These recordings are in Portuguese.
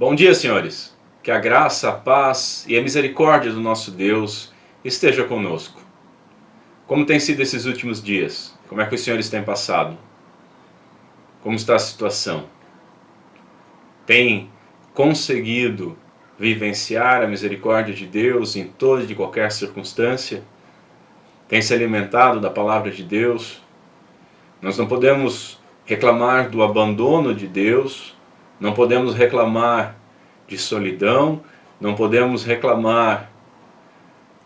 Bom dia, senhores. Que a graça, a paz e a misericórdia do nosso Deus esteja conosco. Como tem sido esses últimos dias? Como é que os senhores têm passado? Como está a situação? Tem conseguido vivenciar a misericórdia de Deus em toda e qualquer circunstância? Tem se alimentado da palavra de Deus? Nós não podemos reclamar do abandono de Deus, não podemos reclamar de solidão, não podemos reclamar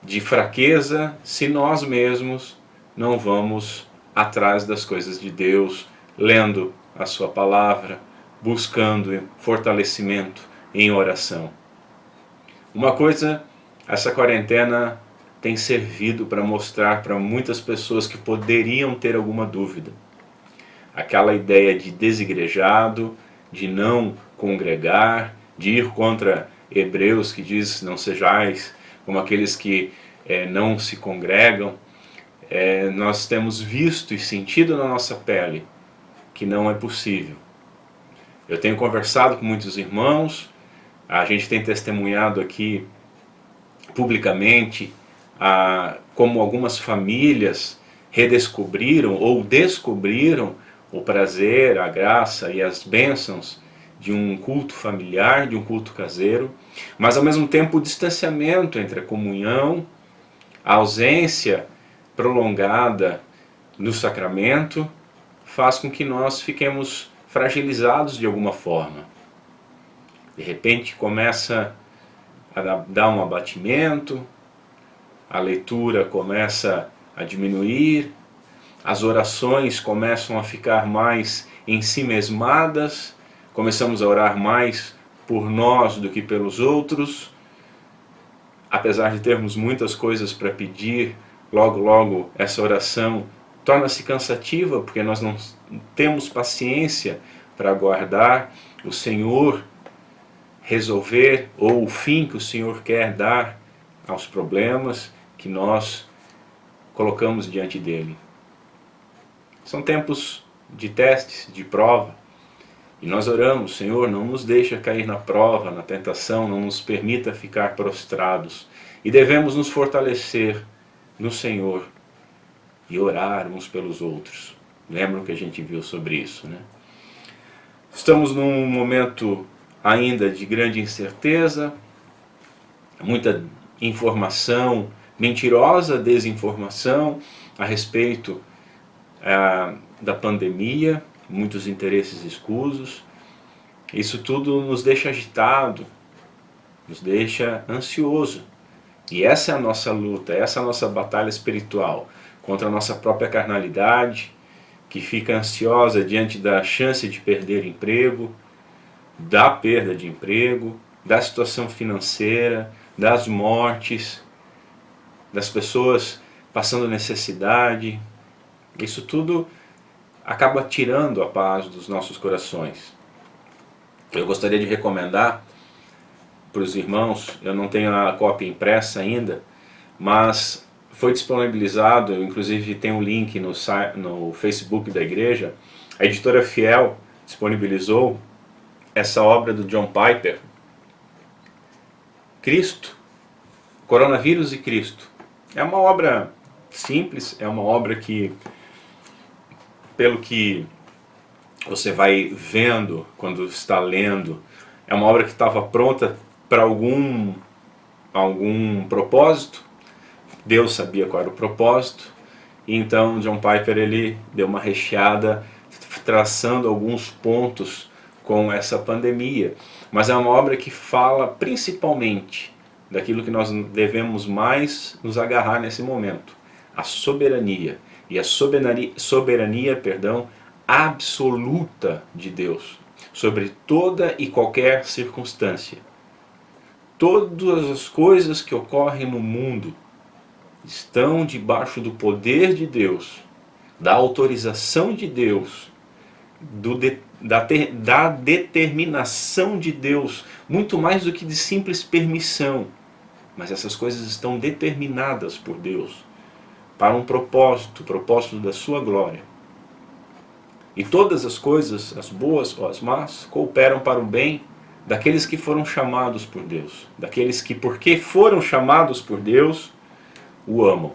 de fraqueza se nós mesmos não vamos atrás das coisas de Deus, lendo a sua palavra, buscando fortalecimento em oração. Uma coisa, essa quarentena tem servido para mostrar para muitas pessoas que poderiam ter alguma dúvida. Aquela ideia de desigrejado, de não congregar, de ir contra Hebreus que diz não sejais como aqueles que não se congregam. Nós temos visto e sentido na nossa pele que não é possível. Eu tenho conversado com muitos irmãos, a gente tem testemunhado aqui publicamente como algumas famílias redescobriram ou descobriram o prazer, a graça e as bênçãos de um culto familiar, de um culto caseiro, mas ao mesmo tempo o distanciamento entre a comunhão, a ausência prolongada no sacramento, faz com que nós fiquemos fragilizados de alguma forma. De repente começa a dar um abatimento, a leitura começa a diminuir, as orações começam a ficar mais ensimesmadas, começamos a orar mais por nós do que pelos outros. Apesar de termos muitas coisas para pedir, logo essa oração torna-se cansativa, porque nós não temos paciência para aguardar o Senhor resolver, ou o fim que o Senhor quer dar aos problemas que nós colocamos diante dele. São tempos de testes, de prova, e nós oramos: Senhor, não nos deixa cair na prova, na tentação, não nos permita ficar prostrados. E devemos nos fortalecer no Senhor e orar uns pelos outros. Lembram que a gente viu sobre isso, né? Estamos num momento ainda de grande incerteza, muita informação mentirosa, desinformação a respeito da pandemia, muitos interesses escusos. Isso tudo nos deixa agitado, nos deixa ansioso. E essa é a nossa luta, essa é a nossa batalha espiritual contra a nossa própria carnalidade, que fica ansiosa diante da chance de perder emprego, da perda de emprego, da situação financeira, das mortes, das pessoas passando necessidade. Isso tudo acaba tirando a paz dos nossos corações. Eu gostaria de recomendar para os irmãos, eu não tenho a cópia impressa ainda, mas foi disponibilizado, inclusive tem um link no Facebook da igreja, a editora Fiel disponibilizou essa obra do John Piper, Cristo, Coronavírus e Cristo. É uma obra simples, é uma obra que, pelo que você vai vendo quando está lendo, é uma obra que estava pronta para algum propósito. Deus sabia qual era o propósito, e então John Piper ele deu uma recheada, traçando alguns pontos com essa pandemia. Mas é uma obra que fala principalmente daquilo que nós devemos mais nos agarrar nesse momento: a soberania, e a soberania absoluta de Deus sobre toda e qualquer circunstância. Todas as coisas que ocorrem no mundo estão debaixo do poder de Deus, da autorização de Deus, da determinação de Deus, muito mais do que de simples permissão. Mas essas coisas estão determinadas por Deus para um propósito, o propósito da sua glória. E todas as coisas, as boas ou as más, cooperam para o bem daqueles que foram chamados por Deus, daqueles que, porque foram chamados por Deus, o amam.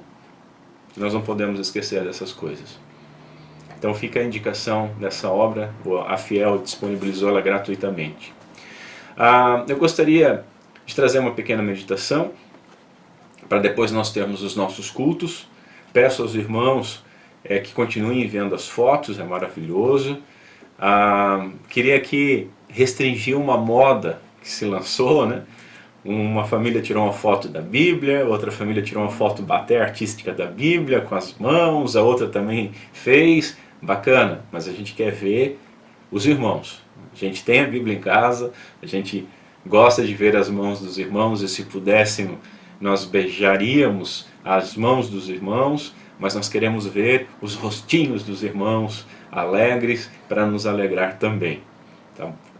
Nós não podemos esquecer dessas coisas. Então fica a indicação dessa obra, a Fiel disponibilizou ela gratuitamente. Eu gostaria de trazer uma pequena meditação, para depois nós termos os nossos cultos. Peço aos irmãos que continuem vendo as fotos, é maravilhoso. Queria aqui restringir uma moda que se lançou, né? Uma família tirou uma foto da Bíblia, outra família tirou uma foto até artística da Bíblia com as mãos, a outra também fez, bacana, mas a gente quer ver os irmãos. A gente tem a Bíblia em casa, a gente gosta de ver as mãos dos irmãos, e se pudéssemos nós beijaríamos as mãos dos irmãos, mas nós queremos ver os rostinhos dos irmãos alegres para nos alegrar também.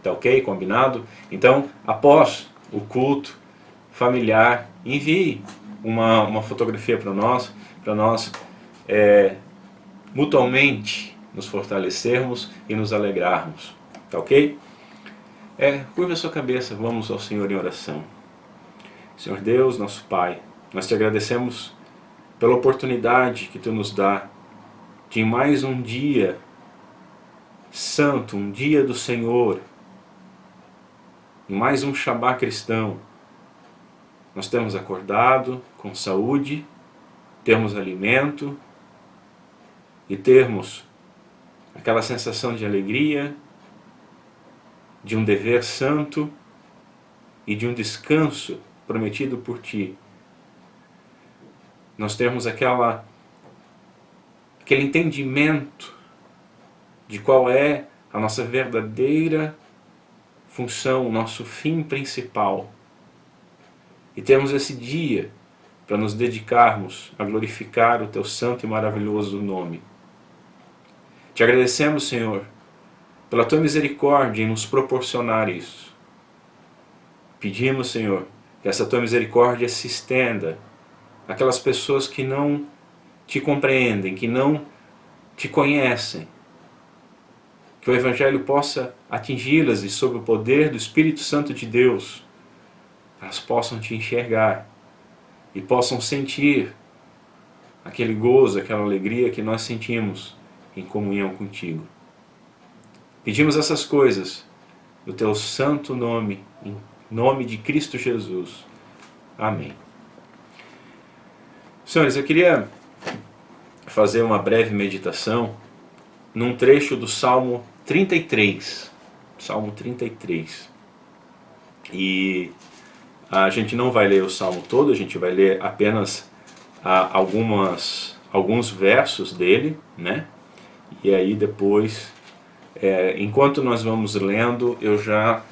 Tá ok? Combinado? Então, após o culto familiar, envie uma fotografia para nós mutuamente nos fortalecermos e nos alegrarmos. Tá ok? Curva a sua cabeça, vamos ao Senhor em oração. Senhor Deus, nosso Pai, nós te agradecemos pela oportunidade que Tu nos dá de mais um dia santo, um dia do Senhor, mais um Shabá cristão. Nós temos acordado com saúde, termos alimento e termos aquela sensação de alegria, de um dever santo e de um descanso prometido por Ti. Nós temos aquele entendimento de qual é a nossa verdadeira função, o nosso fim principal. E temos esse dia para nos dedicarmos a glorificar o Teu santo e maravilhoso nome. Te agradecemos, Senhor, pela Tua misericórdia em nos proporcionar isso. Pedimos, Senhor, que essa Tua misericórdia se estenda àquelas pessoas que não Te compreendem, que não Te conhecem. Que o Evangelho possa atingi-las e, sob o poder do Espírito Santo de Deus, elas possam Te enxergar e possam sentir aquele gozo, aquela alegria que nós sentimos em comunhão contigo. Pedimos essas coisas no Teu santo nome, em nome de Cristo Jesus. Amém. Senhores, eu queria fazer uma breve meditação num trecho do Salmo 33. Salmo 33. E a gente não vai ler o Salmo todo, a gente vai ler apenas alguns versos dele, né? E aí depois, enquanto nós vamos lendo, eu já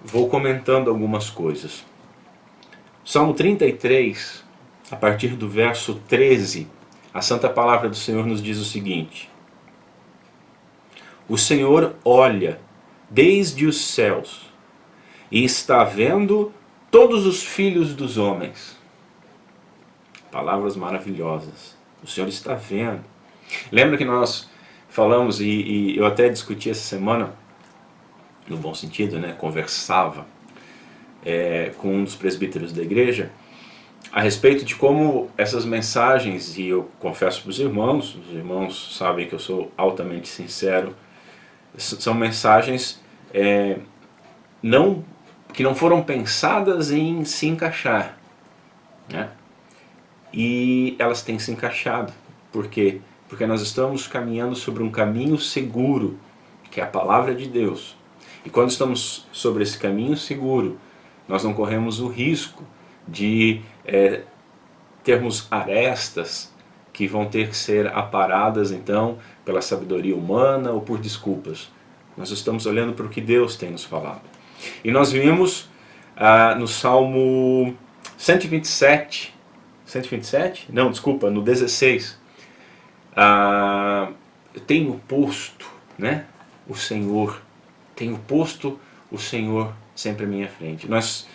vou comentando algumas coisas. Salmo 33, a partir do verso 13, a Santa Palavra do Senhor nos diz o seguinte: O Senhor olha desde os céus e está vendo todos os filhos dos homens. Palavras maravilhosas. O Senhor está vendo. Lembra que nós falamos, e eu até discuti essa semana, no bom sentido, né? Conversava com um dos presbíteros da igreja a respeito de como essas mensagens, e eu confesso para os irmãos sabem que eu sou altamente sincero, são mensagens que não foram pensadas em se encaixar, né? E elas têm se encaixado. Por quê? Porque nós estamos caminhando sobre um caminho seguro, que é a Palavra de Deus. E quando estamos sobre esse caminho seguro, nós não corremos o risco de termos arestas que vão ter que ser aparadas então pela sabedoria humana ou por desculpas. Nós estamos olhando para o que Deus tem nos falado. E nós vimos no Salmo 127, no 16, tenho posto, né, o Senhor sempre à minha frente. Nós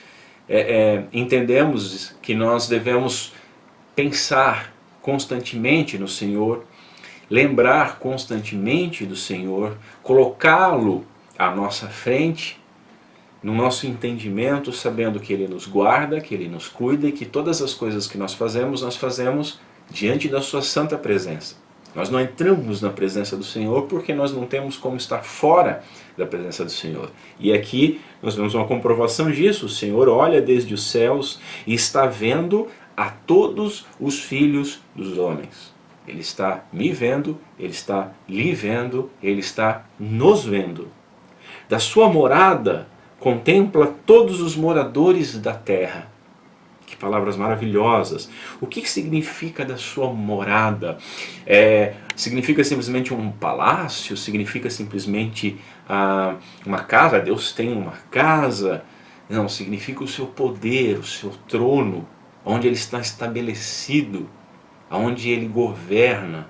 entendemos que nós devemos pensar constantemente no Senhor, lembrar constantemente do Senhor, colocá-lo à nossa frente no nosso entendimento, sabendo que Ele nos guarda, que Ele nos cuida e que todas as coisas que nós fazemos diante da sua santa presença. Nós não entramos na presença do Senhor porque nós não temos como estar fora da presença do Senhor. E aqui nós vemos uma comprovação disso. O Senhor olha desde os céus e está vendo a todos os filhos dos homens. Ele está me vendo, Ele está lhe vendo, Ele está nos vendo. Da sua morada contempla todos os moradores da terra. Que palavras maravilhosas. O que significa da sua morada? Significa simplesmente um palácio? Significa simplesmente uma casa? Deus tem uma casa? Não, significa o seu poder, o seu trono, onde Ele está estabelecido, onde Ele governa,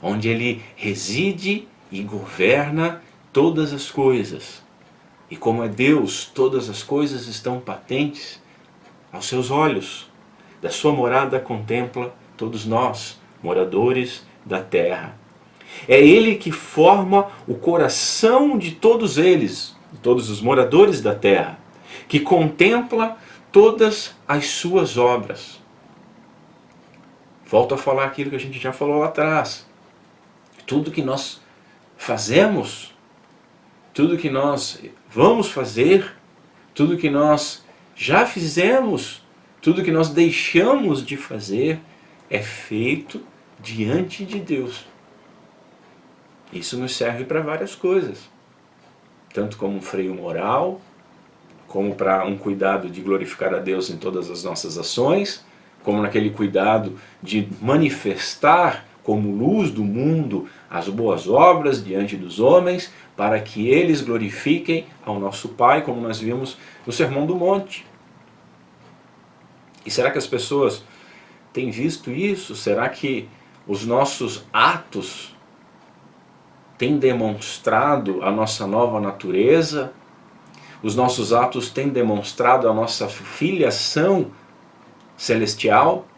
onde Ele reside e governa todas as coisas. E como é Deus, todas as coisas estão patentes aos seus olhos. Da sua morada contempla todos nós, moradores da terra. É Ele que forma o coração de todos eles, de todos os moradores da terra, que contempla todas as suas obras. Volto a falar aquilo que a gente já falou lá atrás. Tudo que nós fazemos, tudo que nós vamos fazer, tudo que nós já fizemos, tudo que nós deixamos de fazer, é feito diante de Deus. Isso nos serve para várias coisas, tanto como um freio moral, como para um cuidado de glorificar a Deus em todas as nossas ações, como naquele cuidado de manifestar como luz do mundo as boas obras diante dos homens, para que eles glorifiquem ao nosso Pai, como nós vimos no Sermão do Monte. E será que as pessoas têm visto isso? Será que os nossos atos têm demonstrado a nossa nova natureza? Os nossos atos têm demonstrado a nossa filiação celestial?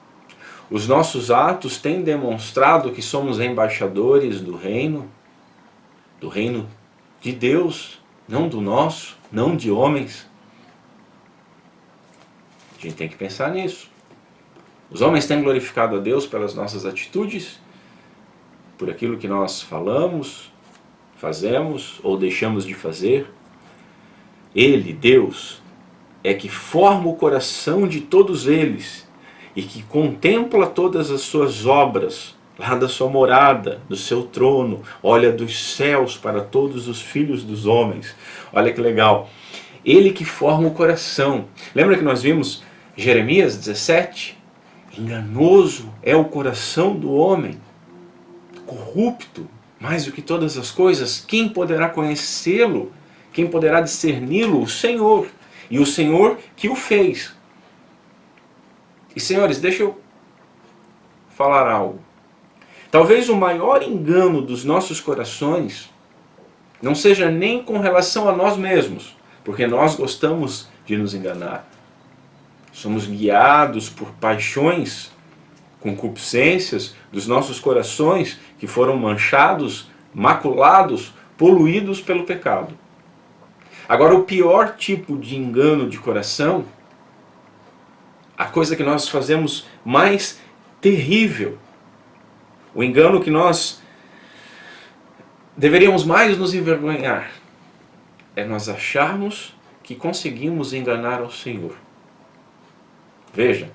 Os nossos atos têm demonstrado que somos embaixadores do reino de Deus, não do nosso, não de homens? A gente tem que pensar nisso. Os homens têm glorificado a Deus pelas nossas atitudes, por aquilo que nós falamos, fazemos ou deixamos de fazer. Ele, Deus, é que forma o coração de todos eles e que contempla todas as suas obras, lá da sua morada, do seu trono, olha dos céus para todos os filhos dos homens. Olha que legal. Ele que forma o coração. Lembra que nós vimos Jeremias 17? Enganoso é o coração do homem, corrupto, mais do que todas as coisas. Quem poderá conhecê-lo? Quem poderá discerni-lo? O Senhor. E o Senhor que o fez. E senhores, deixa eu falar algo. Talvez o maior engano dos nossos corações não seja nem com relação a nós mesmos, porque nós gostamos de nos enganar. Somos guiados por paixões, concupiscências dos nossos corações que foram manchados, maculados, poluídos pelo pecado. Agora, o pior tipo de engano de coração, a coisa que nós fazemos mais terrível, o engano que nós deveríamos mais nos envergonhar, é nós acharmos que conseguimos enganar ao Senhor. Veja,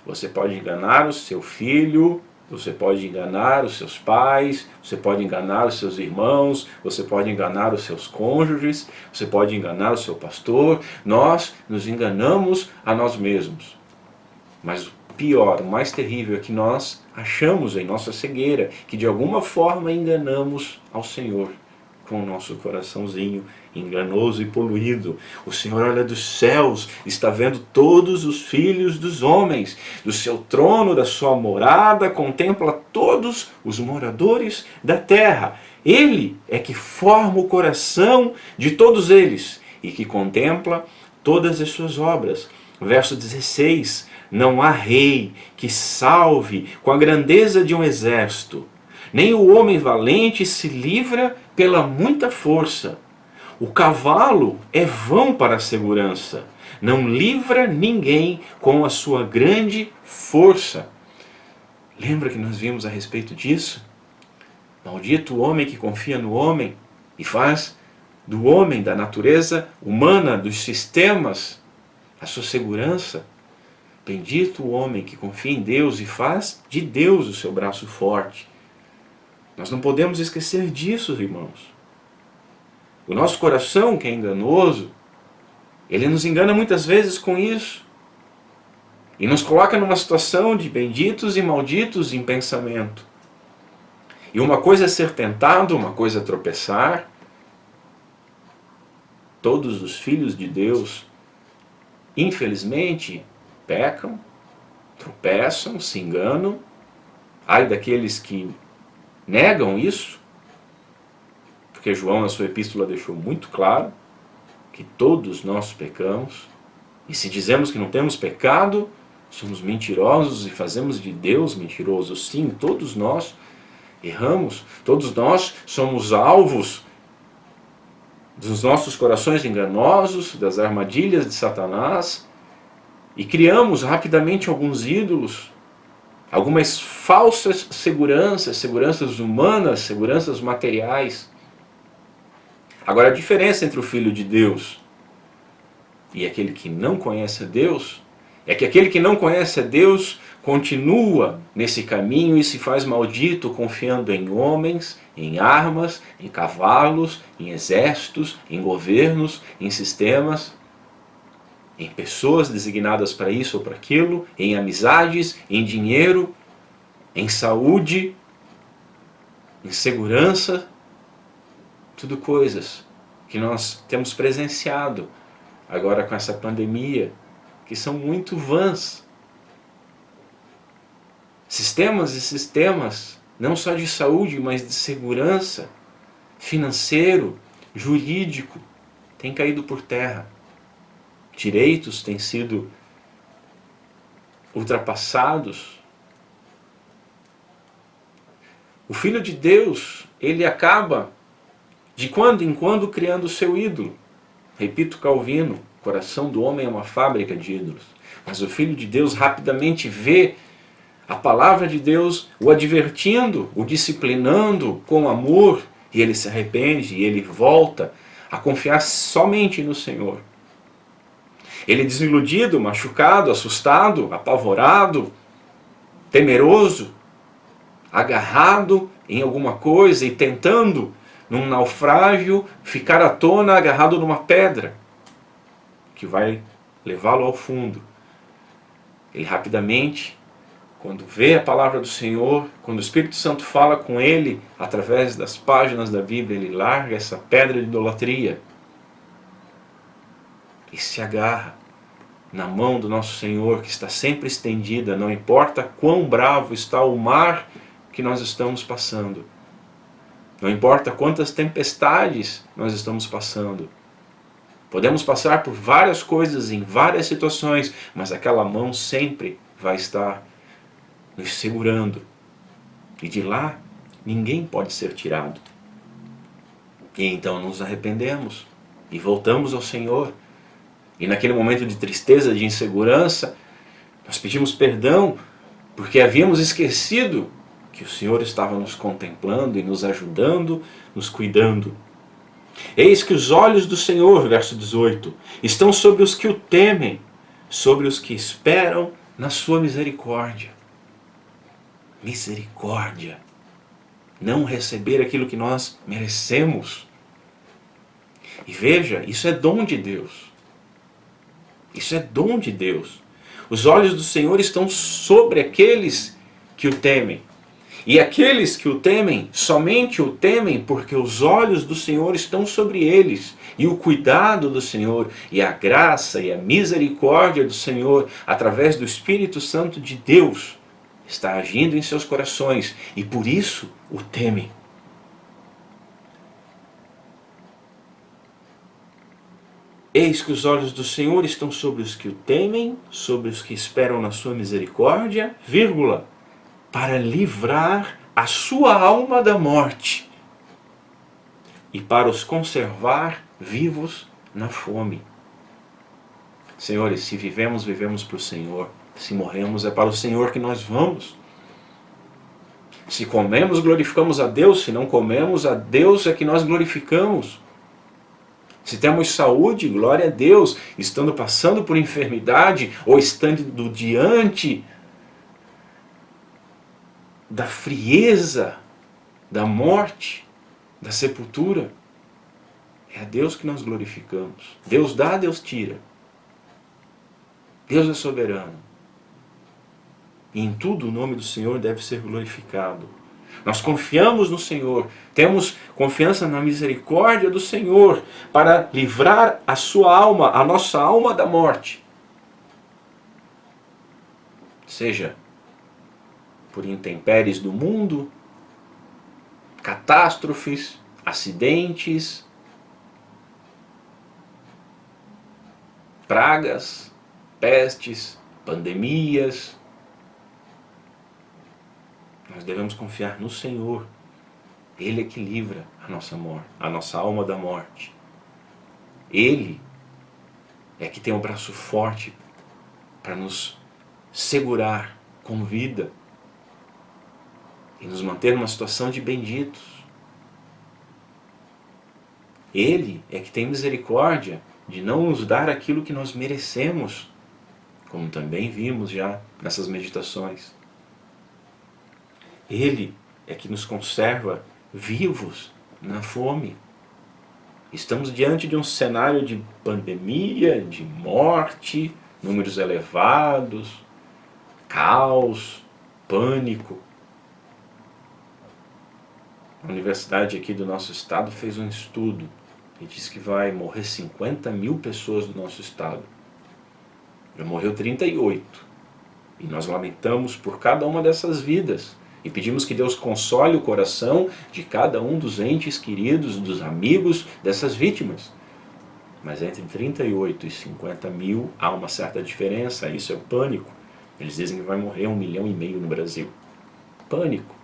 você pode enganar o seu filho, você pode enganar os seus pais, você pode enganar os seus irmãos, você pode enganar os seus cônjuges, você pode enganar o seu pastor. Nós nos enganamos a nós mesmos. Mas o pior, o mais terrível é que nós achamos em nossa cegueira que de alguma forma enganamos ao Senhor com o nosso coraçãozinho enganoso e poluído. O Senhor olha dos céus, está vendo todos os filhos dos homens, do seu trono, da sua morada, contempla todos os moradores da terra. Ele é que forma o coração de todos eles e que contempla todas as suas obras. Verso 16, não há rei que salve com a grandeza de um exército, nem o homem valente se livra pela muita força. O cavalo é vão para a segurança, não livra ninguém com a sua grande força. Lembra que nós vimos a respeito disso? Maldito o homem que confia no homem e faz do homem, da natureza humana, dos sistemas, a sua segurança. Bendito o homem que confia em Deus e faz de Deus o seu braço forte. Nós não podemos esquecer disso, irmãos. O nosso coração, que é enganoso, ele nos engana muitas vezes com isso. E nos coloca numa situação de benditos e malditos em pensamento. E uma coisa é ser tentado, uma coisa é tropeçar. Todos os filhos de Deus, infelizmente, pecam, tropeçam, se enganam. Ai daqueles que negam isso, porque João na sua epístola deixou muito claro que todos nós pecamos. E se dizemos que não temos pecado, somos mentirosos e fazemos de Deus mentiroso. Sim, todos nós erramos, todos nós somos alvos dos nossos corações enganosos, das armadilhas de Satanás, e criamos rapidamente alguns ídolos, algumas falsas seguranças, seguranças humanas, seguranças materiais. Agora, a diferença entre o Filho de Deus e aquele que não conhece a Deus é que aquele que não conhece a Deus continua nesse caminho e se faz maldito confiando em homens, em armas, em cavalos, em exércitos, em governos, em sistemas, em pessoas designadas para isso ou para aquilo, em amizades, em dinheiro, em saúde, em segurança. Tudo coisas que nós temos presenciado agora com essa pandemia, que são muito vãs. Sistemas e sistemas, não só de saúde, mas de segurança, financeiro, jurídico, têm caído por terra. Direitos têm sido ultrapassados. O Filho de Deus, ele acaba de quando em quando criando o seu ídolo. Repito Calvino, o coração do homem é uma fábrica de ídolos. Mas o Filho de Deus rapidamente vê a palavra de Deus o advertindo, o disciplinando com amor, e ele se arrepende e ele volta a confiar somente no Senhor. Ele desiludido, machucado, assustado, apavorado, temeroso, agarrado em alguma coisa e tentando, num naufrágio, ficar à tona agarrado numa pedra que vai levá-lo ao fundo. Ele rapidamente, quando vê a palavra do Senhor, quando o Espírito Santo fala com ele através das páginas da Bíblia, ele larga essa pedra de idolatria e se agarra na mão do nosso Senhor, que está sempre estendida, não importa quão bravo está o mar que nós estamos passando. Não importa quantas tempestades nós estamos passando. Podemos passar por várias coisas em várias situações, mas aquela mão sempre vai estar nos segurando. E de lá, ninguém pode ser tirado. E então nos arrependemos e voltamos ao Senhor. E naquele momento de tristeza, de insegurança, nós pedimos perdão, porque havíamos esquecido que o Senhor estava nos contemplando e nos ajudando, nos cuidando. Eis que os olhos do Senhor, verso 18, estão sobre os que o temem, sobre os que esperam na sua misericórdia. Misericórdia. Não receber aquilo que nós merecemos. E veja, isso é dom de Deus. Isso é dom de Deus. Os olhos do Senhor estão sobre aqueles que o temem. E aqueles que o temem, somente o temem porque os olhos do Senhor estão sobre eles. E o cuidado do Senhor, e a graça e a misericórdia do Senhor, através do Espírito Santo de Deus, está agindo em seus corações. E por isso o temem. Eis que os olhos do Senhor estão sobre os que o temem, sobre os que esperam na sua misericórdia, vírgula, para livrar a sua alma da morte e para os conservar vivos na fome. Senhores, se vivemos, vivemos para o Senhor. Se morremos, é para o Senhor que nós vamos. Se comemos, glorificamos a Deus. Se não comemos, a Deus é que nós glorificamos. Se temos saúde, glória a Deus. Estando passando por enfermidade ou estando diante da frieza, da morte, da sepultura, é a Deus que nós glorificamos. Deus dá, Deus tira. Deus é soberano. E em tudo o nome do Senhor deve ser glorificado. Nós confiamos no Senhor, temos confiança na misericórdia do Senhor para livrar a sua alma, a nossa alma da morte. Seja por intempéries do mundo, catástrofes, acidentes, pragas, pestes, pandemias. Nós devemos confiar no Senhor. Ele é que livra a nossa alma da morte. Ele é que tem um braço forte para nos segurar com vida e nos manter numa situação de benditos. Ele é que tem misericórdia de não nos dar aquilo que nós merecemos, como também vimos já nessas meditações. Ele é que nos conserva vivos na fome. Estamos diante de um cenário de pandemia, de morte, números elevados, caos, pânico. A universidade aqui do nosso estado fez um estudo e diz que vai morrer 50 mil pessoas do nosso estado. Já morreu 38. E nós lamentamos por cada uma dessas vidas. E pedimos que Deus console o coração de cada um dos entes queridos, dos amigos dessas vítimas. Mas entre 38 e 50 mil há uma certa diferença, isso é o pânico. Eles dizem que vai morrer 1,5 milhão no Brasil. Pânico.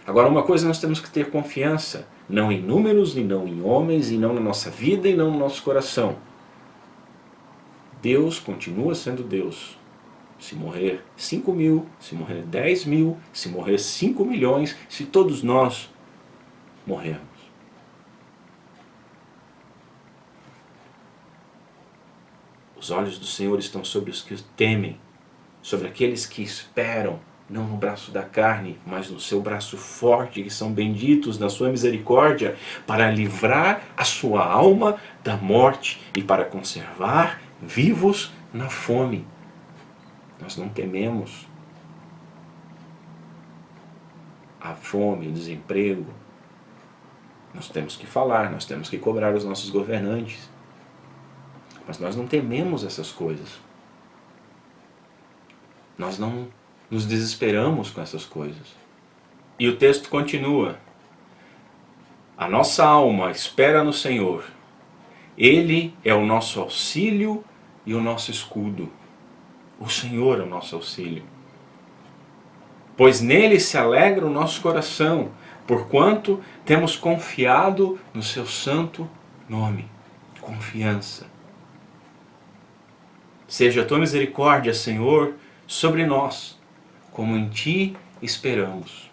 Agora, uma coisa nós temos que ter confiança, não em números, e não em homens, e não na nossa vida, e não no nosso coração. Deus continua sendo Deus. Se morrer 5 mil, se morrer 10 mil, se morrer 5 milhões, se todos nós morrermos. Os olhos do Senhor estão sobre os que o temem, sobre aqueles que esperam, não no braço da carne, mas no seu braço forte, que são benditos na sua misericórdia, para livrar a sua alma da morte e para conservar vivos na fome. Nós não tememos a fome, o desemprego. Nós temos que falar, nós temos que cobrar os nossos governantes. Mas nós não tememos essas coisas. Nós não nos desesperamos com essas coisas. E o texto continua. A nossa alma espera no Senhor. Ele é o nosso auxílio e o nosso escudo. O Senhor é o nosso auxílio. Pois nele se alegra o nosso coração, porquanto temos confiado no seu santo nome. Confiança. Seja a tua misericórdia, Senhor, sobre nós, como em ti esperamos.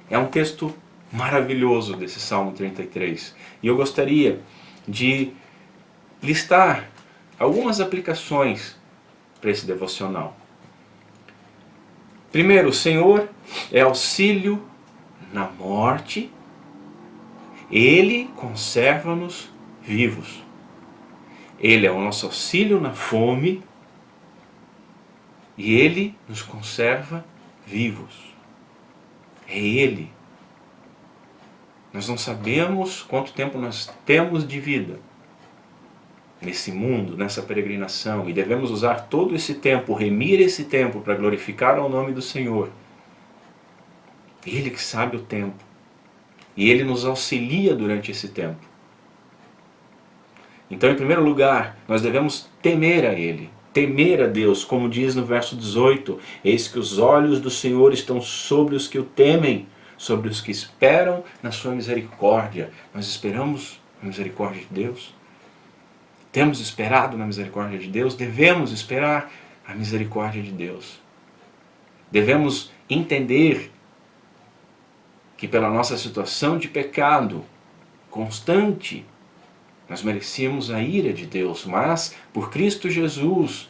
É um texto maravilhoso desse Salmo 33. E eu gostaria de listar algumas aplicações para esse devocional. Primeiro, o Senhor é auxílio na morte. Ele conserva-nos vivos. Ele é o nosso auxílio na fome. E Ele nos conserva vivos. É Ele. Nós não sabemos quanto tempo nós temos de vida nesse mundo, nessa peregrinação, e devemos usar todo esse tempo, remir esse tempo para glorificar ao nome do Senhor. Ele que sabe o tempo. E Ele nos auxilia durante esse tempo. Então, em primeiro lugar, nós devemos temer a Ele. Temer a Deus, como diz no verso 18, eis que os olhos do Senhor estão sobre os que o temem, sobre os que esperam na sua misericórdia. Nós esperamos a misericórdia de Deus? Temos esperado na misericórdia de Deus? Devemos esperar a misericórdia de Deus. Devemos entender que pela nossa situação de pecado constante, nós merecíamos a ira de Deus, mas por Cristo Jesus,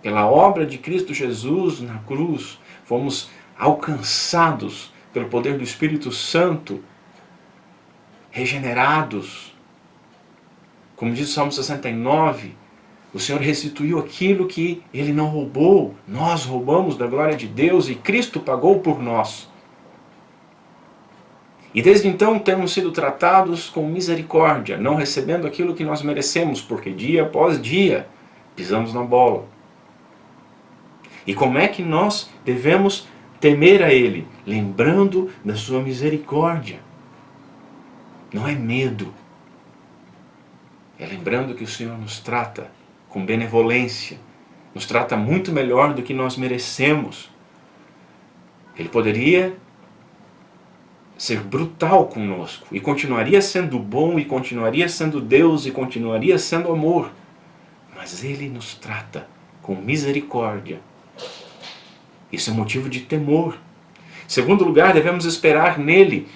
pela obra de Cristo Jesus na cruz, fomos alcançados pelo poder do Espírito Santo, regenerados. Como diz o Salmo 69, o Senhor restituiu aquilo que Ele não roubou. Nós roubamos da glória de Deus e Cristo pagou por nós. E desde então temos sido tratados com misericórdia, não recebendo aquilo que nós merecemos, porque dia após dia pisamos na bola. E como é que nós devemos temer a Ele? Lembrando da sua misericórdia. Não é medo. É lembrando que o Senhor nos trata com benevolência, nos trata muito melhor do que nós merecemos. Ele poderia ser brutal conosco e continuaria sendo bom e continuaria sendo Deus e continuaria sendo amor, mas Ele nos trata com misericórdia. Isso é motivo de temor. Em segundo lugar, devemos esperar nele.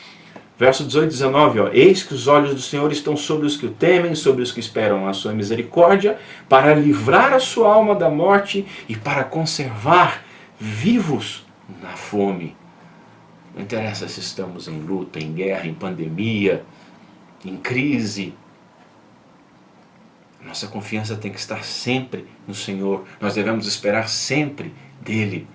Verso 18 e 19, eis que os olhos do Senhor estão sobre os que o temem, sobre os que esperam a sua misericórdia, para livrar a sua alma da morte e para conservar vivos na fome. Não interessa se estamos em luta, em guerra, em pandemia, em crise. Nossa confiança tem que estar sempre no Senhor. Nós devemos esperar sempre dele,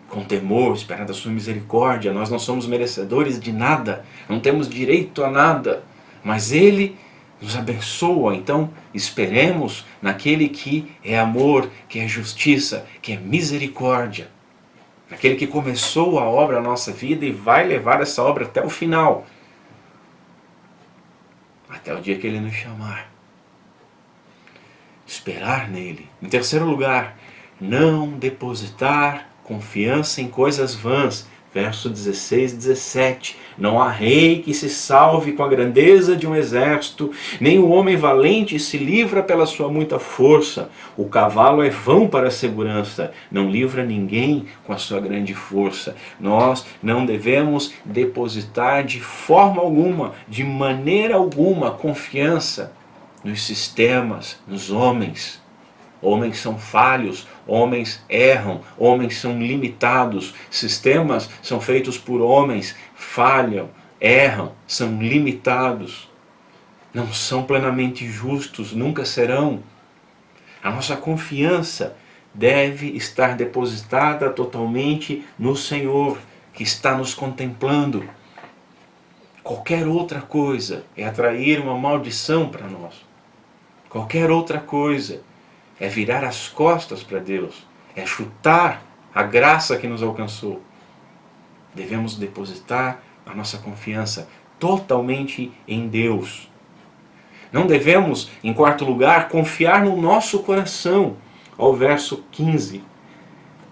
com temor, esperando a sua misericórdia. Nós não somos merecedores de nada, não temos direito a nada, mas Ele nos abençoa. Então esperemos naquele que é amor, que é justiça, que é misericórdia, naquele que começou a obra na nossa vida e vai levar essa obra até o final, até o dia que Ele nos chamar. Esperar nele. Em terceiro lugar, não depositar confiança em coisas vãs. Verso 16 e 17. Não há rei que se salve com a grandeza de um exército, nem o homem valente se livra pela sua muita força. O cavalo é vão para a segurança, não livra ninguém com a sua grande força. Nós não devemos depositar de forma alguma, de maneira alguma, confiança nos sistemas, nos homens. Homens são falhos, homens erram, homens são limitados, sistemas são feitos por homens, falham, erram, são limitados, não são plenamente justos, nunca serão. A nossa confiança deve estar depositada totalmente no Senhor, que está nos contemplando. Qualquer outra coisa é atrair uma maldição para nós. Qualquer outra coisa é virar as costas para Deus, é chutar a graça que nos alcançou. Devemos depositar a nossa confiança totalmente em Deus. Não devemos, em quarto lugar, confiar no nosso coração. Ao verso 15.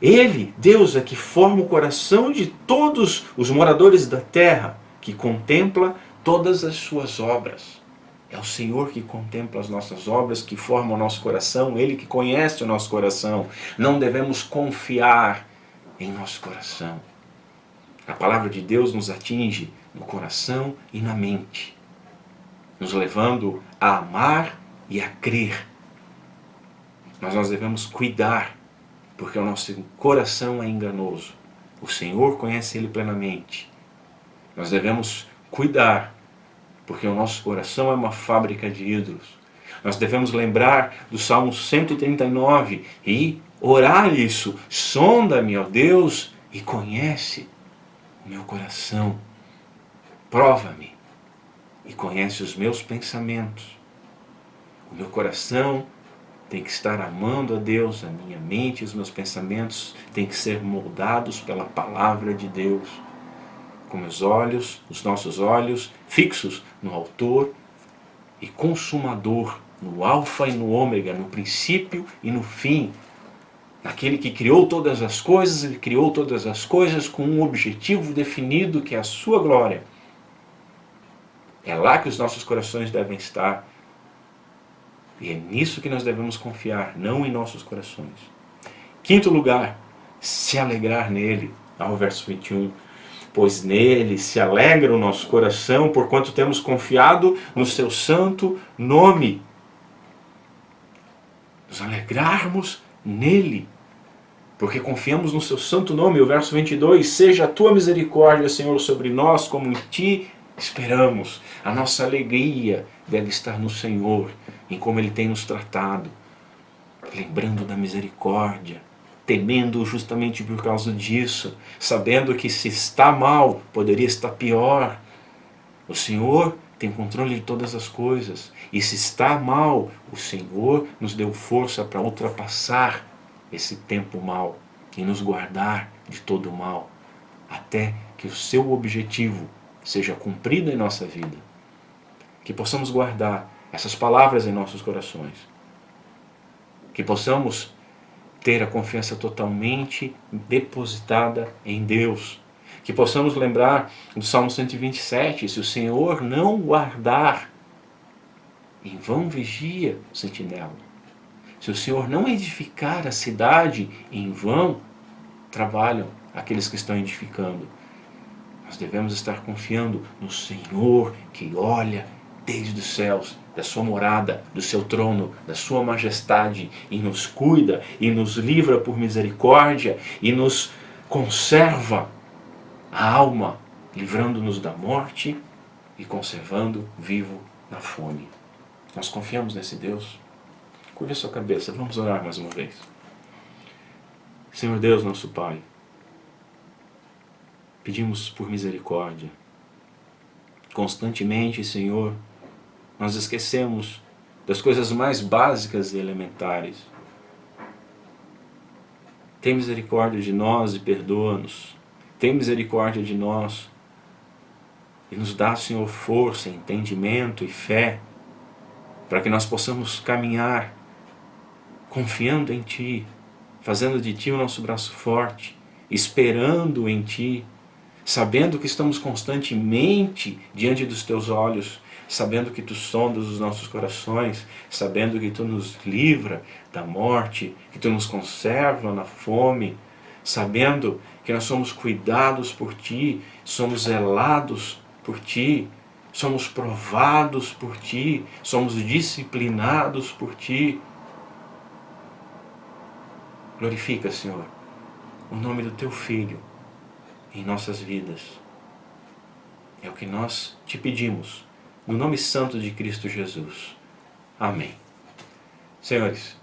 Ele, Deus, é que forma o coração de todos os moradores da terra, que contempla todas as suas obras. É o Senhor que contempla as nossas obras, que forma o nosso coração, Ele que conhece o nosso coração. Não devemos confiar em nosso coração. A palavra de Deus nos atinge no coração e na mente, nos levando a amar e a crer. Mas nós devemos cuidar, porque o nosso coração é enganoso. O Senhor conhece ele plenamente. Nós devemos cuidar, porque o nosso coração é uma fábrica de ídolos. Nós devemos lembrar do Salmo 139 e orar isso. Sonda-me, ó Deus, e conhece o meu coração. Prova-me e conhece os meus pensamentos. O meu coração tem que estar amando a Deus, a minha mente e os meus pensamentos têm que ser moldados pela palavra de Deus. Com meus olhos, os nossos olhos fixos no autor e consumador, no alfa e no ômega, no princípio e no fim. Aquele que criou todas as coisas, ele criou todas as coisas com um objetivo definido, que é a sua glória. É lá que os nossos corações devem estar. E é nisso que nós devemos confiar, não em nossos corações. Quinto lugar, se alegrar nele. Ao verso 21. Pois nele se alegra o nosso coração, porquanto temos confiado no seu santo nome. Nos alegrarmos nele, porque confiamos no seu santo nome. O verso 22, seja a tua misericórdia, Senhor, sobre nós, como em ti esperamos. A nossa alegria deve estar no Senhor, em como ele tem nos tratado, lembrando da misericórdia, temendo justamente por causa disso, sabendo que se está mal, poderia estar pior. O Senhor tem controle de todas as coisas, e se está mal, o Senhor nos deu força para ultrapassar esse tempo mal e nos guardar de todo o mal, até que o seu objetivo seja cumprido em nossa vida. Que possamos guardar essas palavras em nossos corações, que possamos ter a confiança totalmente depositada em Deus. Que possamos lembrar do Salmo 127, se o Senhor não guardar, em vão vigia o sentinela. Se o Senhor não edificar a cidade, em vão trabalham aqueles que estão edificando. Nós devemos estar confiando no Senhor que olha desde os céus, da sua morada, do seu trono, da sua majestade, e nos cuida, e nos livra por misericórdia, e nos conserva a alma, livrando-nos da morte e conservando vivo na fome. Nós confiamos nesse Deus. Curva a sua cabeça, vamos orar mais uma vez. Senhor Deus, nosso Pai, pedimos por misericórdia. Constantemente, Senhor, nós esquecemos das coisas mais básicas e elementares. Tem misericórdia de nós e perdoa-nos. Tem misericórdia de nós e nos dá, Senhor, força, entendimento e fé para que nós possamos caminhar confiando em Ti, fazendo de Ti o nosso braço forte, esperando em Ti, sabendo que estamos constantemente diante dos Teus olhos, sabendo que Tu sondas os nossos corações, sabendo que Tu nos livra da morte, que Tu nos conserva na fome, sabendo que nós somos cuidados por Ti, somos zelados por Ti, somos provados por Ti, somos disciplinados por Ti. Glorifica, Senhor, o nome do Teu Filho em nossas vidas. É o que nós Te pedimos, no nome santo de Cristo Jesus. Amém. Senhores,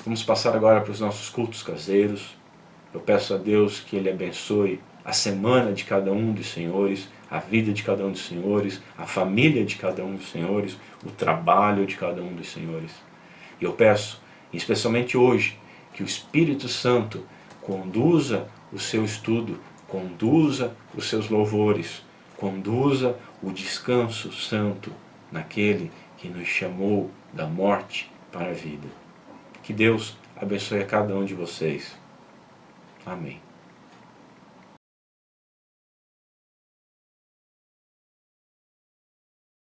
vamos passar agora para os nossos cultos caseiros. Eu peço a Deus que Ele abençoe a semana de cada um dos senhores, a vida de cada um dos senhores, a família de cada um dos senhores, o trabalho de cada um dos senhores. E eu peço, especialmente hoje, que o Espírito Santo conduza o seu estudo, conduza os seus louvores, conduza o descanso santo naquele que nos chamou da morte para a vida. Que Deus abençoe a cada um de vocês. Amém.